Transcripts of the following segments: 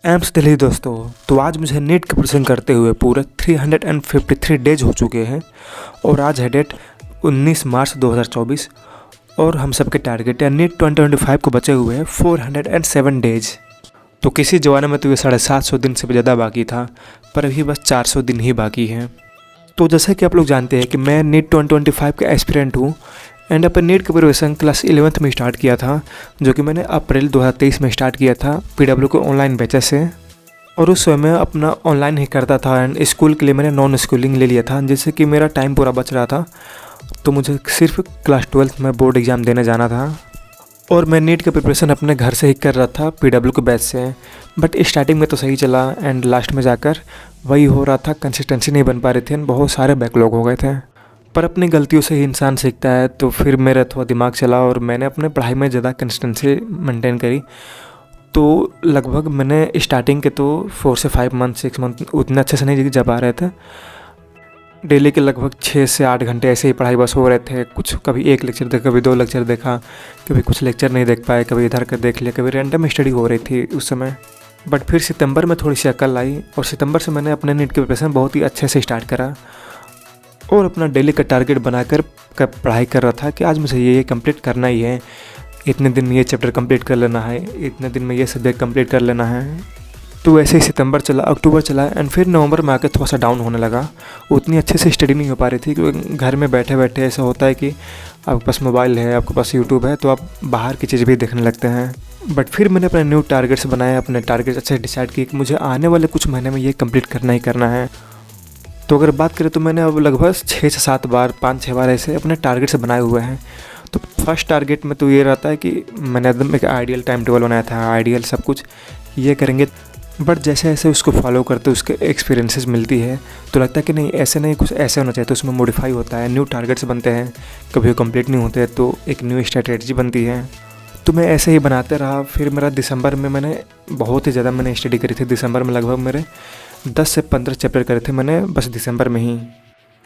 AIIMS Delhi दोस्तों। तो आज मुझे नीट का प्रिपरेशन करते हुए पूरे 353 डेज हो चुके हैं और आज है डेट 19 मार्च 2024 और हम सबके टारगेट है नीट 2025 को बचे हुए हैं 407 डेज। तो किसी जमाने में तो ये 750 दिन से भी ज़्यादा बाकी था, पर अभी बस 400 दिन ही बाकी हैं। तो जैसे कि आप लोग जानते हैं कि मैं नीट 2025 का एस्पिरेंट हूँ एंड अपन नीट का प्रिपरेशन क्लास 11th में स्टार्ट किया था, जो कि मैंने अप्रैल 2023 में स्टार्ट किया था PW को ऑनलाइन बैचेस से। और उस समय मैं अपना ऑनलाइन ही करता था एंड स्कूल के लिए मैंने नॉन स्कूलिंग ले लिया था, जिससे कि मेरा टाइम पूरा बच रहा था। तो मुझे सिर्फ क्लास 12th में बोर्ड एग्ज़ाम देने जाना था और मैं नीट का प्रिपरेशन अपने घर से ही कर रहा था PW के बैच से। बट स्टार्टिंग में तो सही चला एंड लास्ट में जाकर वही हो रहा था, कंसिस्टेंसी नहीं बन पा रही थी एंड बहुत सारे बैकलॉग हो गए थे। पर अपनी गलतियों से ही इंसान सीखता है, तो फिर मेरा थोड़ा दिमाग चला और मैंने अपने पढ़ाई में ज़्यादा कंसिस्टेंसी मेंटेन करी। तो लगभग मैंने स्टार्टिंग के तो 4 से 5 मंथ 6 मंथ उतने अच्छे से नहीं जा पा रहे थे। डेली के लगभग 6 से 8 घंटे ऐसे ही पढ़ाई बस हो रहे थे। कुछ कभी एक लेक्चर देखा, कभी 2 लेक्चर देखा, कभी कुछ लेक्चर नहीं देख पाए, कभी इधर कर देख लिया, कभी रैंडम स्टडी हो रही थी उस समय। बट फिर सितंबर में थोड़ी सी अकल आई और सितंबर से मैंने अपने नीट के प्रिपरेशन बहुत ही अच्छे से स्टार्ट करा और अपना डेली का टारगेट बनाकर पढ़ाई कर रहा था कि आज मुझे ये कंप्लीट करना ही है, इतने दिन में ये चैप्टर कंप्लीट कर लेना है, इतने दिन में ये सब्जेक्ट कंप्लीट कर लेना है। तो वैसे ही सितंबर चला, अक्टूबर चला एंड फिर नवंबर में आकर थोड़ा सा डाउन होने लगा। उतनी अच्छे से स्टडी नहीं हो पा रही थी क्योंकि घर में बैठे बैठे ऐसा होता है कि आपके पास मोबाइल है, आपके पास यूट्यूब है, तो आप बाहर की चीज़ भी देखने लगते हैं। बट फिर मैंने अपने न्यू टारगेट्स बनाए, अपने टारगेट्स अच्छे से डिसाइड किए कि मुझे आने वाले कुछ महीने में ये कंप्लीट करना ही करना है। तो अगर बात करें तो मैंने अब लगभग 6 से 7 बार 5-6 बार ऐसे अपने टारगेट से बनाए हुए हैं। तो फर्स्ट टारगेट में तो ये रहता है कि मैंने एकदम एक आइडियल टाइम टेबल बनाया था, आइडियल सब कुछ ये करेंगे। बट जैसे जैसे उसको फॉलो करते उसके एक्सपीरियंसेस मिलती है तो लगता है कि नहीं ऐसे नहीं, कुछ ऐसे होना चाहिए। तो उसमें मॉडिफाई होता है, न्यू टारगेट्स बनते हैं, कभी वो कंप्लीट नहीं होते तो एक न्यू स्ट्रेटजी बनती है। तो मैं ऐसे ही बनाते रहा। फिर मेरा दिसंबर में मैंने बहुत ही ज़्यादा मैंने स्टडी करी थी। दिसंबर में लगभग मेरे 10 से 15 चैप्टर करे थे मैंने बस दिसंबर में ही।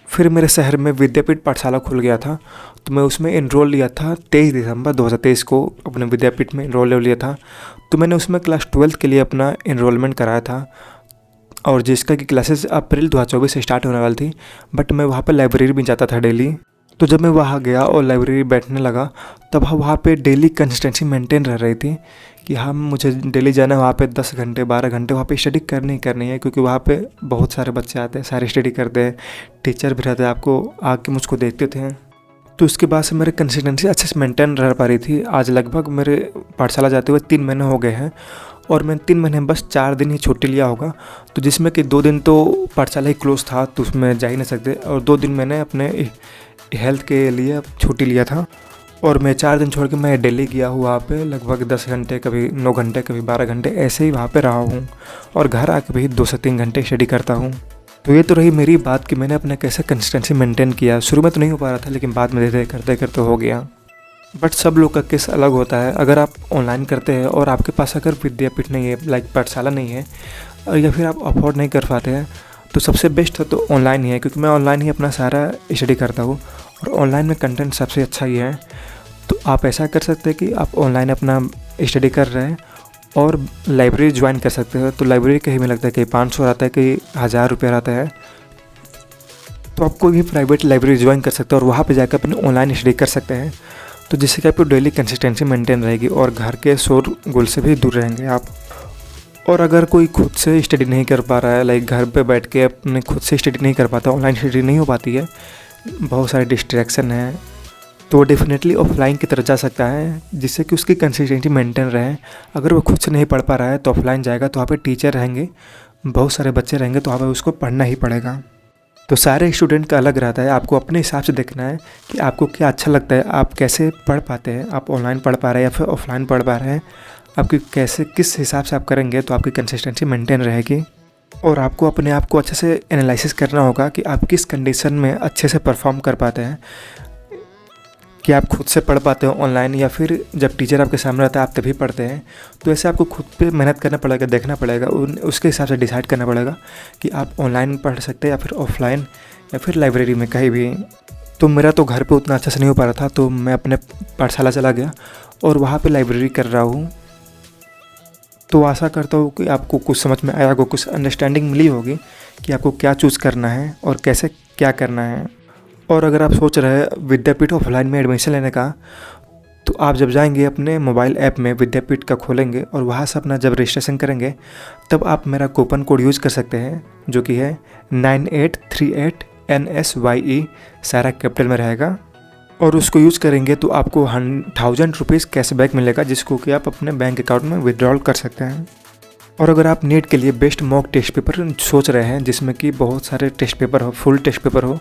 फिर मेरे शहर में विद्यापीठ पाठशाला खुल गया था, तो मैं उसमें एनरोल लिया था 23 दिसंबर 2023 को अपने विद्यापीठ में एनरोल ले लिया था। तो मैंने उसमें क्लास 12th के लिए अपना एनरोलमेंट कराया था और जिसका कि क्लासेस अप्रैल 2024 से स्टार्ट होने वाली थी। बट मैं वहाँ पर लाइब्रेरी भी जाता था डेली। तो जब मैं वहाँ गया और लाइब्रेरी बैठने लगा तब वहाँ पे डेली कंसिस्टेंसी मेंटेन रह रही थी कि हाँ मुझे डेली जाना है वहाँ पे 10 घंटे 12 घंटे वहाँ पे स्टडी करनी ही करनी है, क्योंकि वहाँ पे बहुत सारे बच्चे आते हैं, सारे स्टडी करते हैं, टीचर भी रहते हैं, आपको आके मुझको देखते थे। तो उसके बाद से मेरे कंसिस्टेंसी अच्छे से मेंटेन रह पा रही थी। आज लगभग मेरे पाठशाला जाते हुए 3 महीने हो गए हैं और मैं 3 महीने में बस 4 दिन ही छुट्टी लिया होगा। तो जिसमें कि 2 दिन तो पाठशाला ही क्लोज था तो उसमें जा ही नहीं सकते और 2 दिन मैंने अपने हेल्थ के लिए छुट्टी लिया था। और मैं 4 दिन छोड़ के मैं दिल्ली गया हूँ। वहाँ पे लगभग 10 घंटे, कभी 9 घंटे, कभी 12 घंटे ऐसे ही वहाँ पे रहा हूँ और घर आके भी 2 से 3 घंटे स्टडी करता हूँ। तो ये तो रही मेरी बात कि मैंने अपने कैसे कंसिस्टेंसी मेंटेन किया। शुरू में तो नहीं हो पा रहा था लेकिन बाद में धीरे धीरे करते करते हो गया। बट सब लोग का केस अलग होता है। अगर आप ऑनलाइन करते हैं और आपके पास अगर विद्यापीठ नहीं है, लाइक पाठशाला नहीं है, या फिर आप अफोर्ड नहीं कर पाते हैं, तो सबसे बेस्ट तो ऑनलाइन ही है, क्योंकि मैं ऑनलाइन ही अपना सारा स्टडी करता हूँ और ऑनलाइन में कंटेंट सबसे अच्छा ही है। तो आप ऐसा कर सकते हैं कि आप ऑनलाइन अपना स्टडी कर रहे हैं और लाइब्रेरी ज्वाइन कर सकते हो। तो लाइब्रेरी कहीं में लगता है कि 500 रहता है, कि 1000 रुपये रहता है। तो आप कोई भी प्राइवेट लाइब्रेरी ज्वाइन कर सकते हो और वहाँ पे जाकर अपने ऑनलाइन स्टडी कर सकते हैं। तो जिससे कि आपको डेली कंसिस्टेंसी मेंटेन रहेगी और घर के शोरगुल से भी दूर रहेंगे आप। और अगर कोई खुद से स्टडी नहीं कर पा रहा है, लाइक घर पे बैठ के अपने खुद से स्टडी नहीं कर पाता, ऑनलाइन स्टडी नहीं हो पाती है, बहुत सारे डिस्ट्रैक्शन है, तो वो डेफिनेटली ऑफलाइन की तरफ जा सकता है, जिससे कि उसकी कंसिस्टेंसी मेंटेन रहे। अगर वो खुद से नहीं पढ़ पा रहा है तो ऑफलाइन जाएगा, तो वहाँ पे टीचर रहेंगे, बहुत सारे बच्चे रहेंगे, तो वहाँ पे उसको पढ़ना ही पड़ेगा। तो सारे स्टूडेंट का अलग रहता है, आपको अपने हिसाब से देखना है कि आपको क्या अच्छा लगता है, आप कैसे पढ़ पाते हैं, आप ऑनलाइन पढ़ पा रहे हैं या फिर ऑफलाइन पढ़ पा रहे हैं, आपकी कैसे किस हिसाब से आप करेंगे तो आपकी कंसिस्टेंसी मेंटेन रहेगी। और आपको अपने आप को अच्छे से एनालिसिस करना होगा कि आप किस कंडीशन में अच्छे से परफॉर्म कर पाते हैं, कि आप खुद से पढ़ पाते हो ऑनलाइन या फिर जब टीचर आपके सामने रहता है आप तभी पढ़ते हैं। तो ऐसे आपको खुद पे मेहनत करना पड़ेगा, देखना पड़ेगा, उसके हिसाब से डिसाइड करना पड़ेगा कि आप ऑनलाइन पढ़ सकते हैं या फिर ऑफलाइन या फिर लाइब्रेरी में कहीं भी। तो मेरा तो घर पे उतना अच्छा से नहीं हो पा रहा था, तो मैं अपने पाठशाला चला गया और वहाँ पे लाइब्रेरी कर रहा हूँ। तो आशा करता हूँ कि आपको कुछ समझ में आया होगा, कुछ अंडरस्टैंडिंग मिली होगी कि आपको क्या चूज़ करना है और कैसे क्या करना है। और अगर आप सोच रहे हैं विद्यापीठ ऑफलाइन में एडमिशन लेने का, तो आप जब जाएंगे अपने मोबाइल ऐप में विद्यापीठ का खोलेंगे और वहाँ से अपना जब रजिस्ट्रेशन करेंगे, तब आप मेरा कूपन कोड यूज़ कर सकते हैं, जो कि है 9838NSYE, सारा कैपिटल में रहेगा। और उसको यूज़ करेंगे तो आपको 1000 रुपीज़ कैशबैक मिलेगा, जिसको कि आप अपने बैंक अकाउंट में विड्रॉल कर सकते हैं। और अगर आप नीट के लिए बेस्ट मॉक टेस्ट पेपर सोच रहे हैं, जिसमें कि बहुत सारे टेस्ट पेपर हो, फुल टेस्ट पेपर हो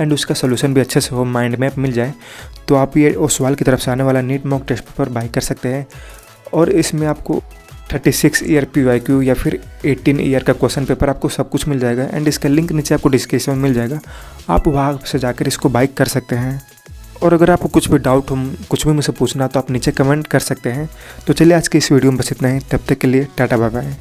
एंड उसका सोल्यूशन भी अच्छे से हो, माइंड मैप मिल जाए, तो आप ये ओसवाल की तरफ से आने वाला NEET mock test paper buy कर सकते हैं। और इसमें आपको 36 ईयर PYQ या फिर 18 ईयर का क्वेश्चन पेपर, आपको सब कुछ मिल जाएगा। एंड इसका लिंक नीचे आपको डिस्क्रिप्शन में मिल जाएगा, आप वहाँ से जाकर इसको बाई कर सकते हैं। और अगर आपको कुछ भी डाउट हो, कुछ भी मुझसे पूछना, तो आप नीचे कमेंट कर सकते हैं। तो चलिए आज की इस वीडियो में बस इतना ही, तब तक के लिए टाटा बाय बाय।